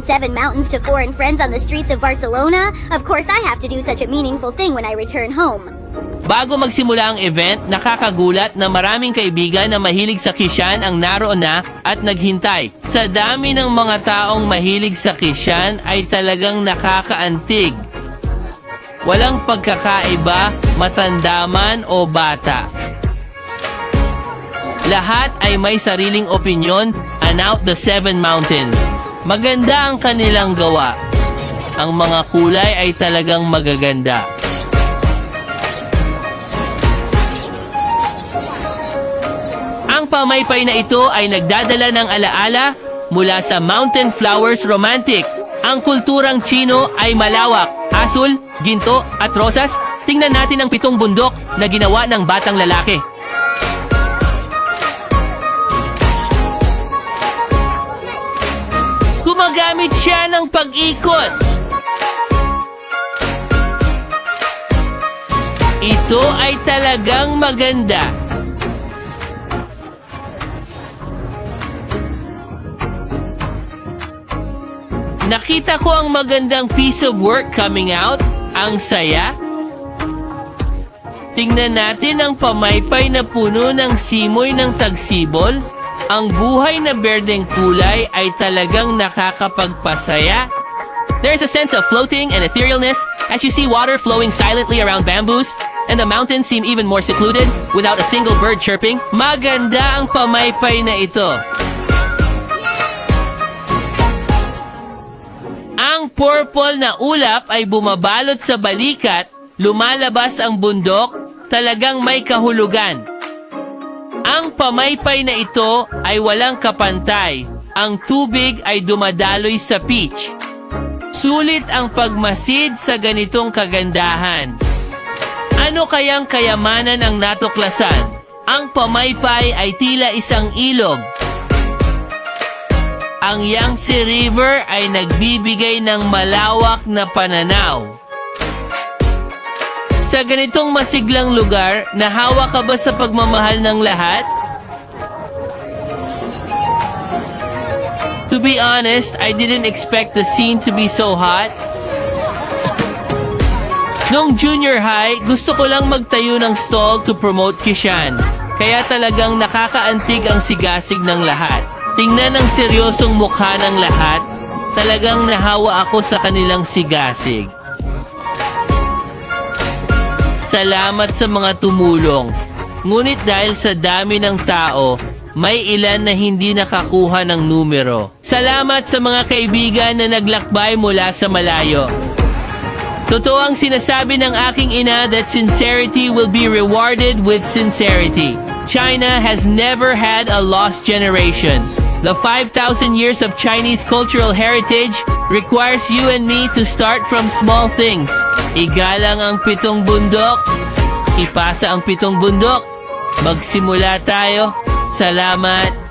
7 mountains to foreign friends on the streets of Barcelona. Of course, I have to do such a meaningful thing when I return home. Bago magsimula ang event, nakakagulat na maraming kaibigan na mahilig sa Kishan ang naroon na at naghintay. Sa dami ng mga taong mahilig sa Kishan ay talagang nakakaantig. Walang pagkakaiba, matanda man o bata. Lahat ay may sariling opinyon about the 7 mountains. Maganda ang kanilang gawa. Ang mga kulay ay talagang magaganda. Ang pamaypay na ito ay nagdadala ng alaala mula sa Mountain Flowers Romantic. Ang kulturang Chino ay malawak, asul, ginto at rosas. Tingnan natin ang 7 bundok na ginawa ng batang lalaki. Gumagamit siya ng pag-ikot. Ito ay talagang maganda. Nakita ko ang magandang piece of work coming out. Ang saya. Tingnan natin ang pamaypay na puno ng simoy ng tagsibol. Ang buhay na berdeng kulay ay talagang nakakapagpasaya. There's a sense of floating and etherealness as you see water flowing silently around bamboos, and the mountains seem even more secluded without a single bird chirping. Maganda ang pamaypay na ito. Ang purple na ulap ay bumabalot sa balikat, lumalabas ang bundok, talagang may kahulugan. Ang pamaypay na ito ay walang kapantay. Ang tubig ay dumadaloy sa pitch. Sulit ang pagmasid sa ganitong kagandahan. Ano kayang kayamanan ang natuklasan? Ang pamaypay ay tila isang ilog. Ang Yangtze River ay nagbibigay ng malawak na pananaw. Sa ganitong masiglang lugar, nahawa ka ba sa pagmamahal ng lahat? To be honest, I didn't expect the scene to be so hot. Noong junior high, gusto ko lang magtayo ng stall to promote Kishan. Kaya talagang nakakaantig ang sigasig ng lahat. Tingnan ang seryosong mukha ng lahat. Talagang nahawa ako sa kanilang sigasig. Salamat sa mga tumulong. Ngunit dahil sa dami ng tao, may ilan na hindi nakakuha ng numero. Salamat sa mga kaibigan na naglakbay mula sa malayo. Totoo ang sinasabi ng aking ina that sincerity will be rewarded with sincerity. China has never had a lost generation. The 5,000 years of Chinese cultural heritage requires you and me to start from small things. Igalang ang 7 bundok. Ipasa ang 7 bundok. Magsimula tayo. Salamat.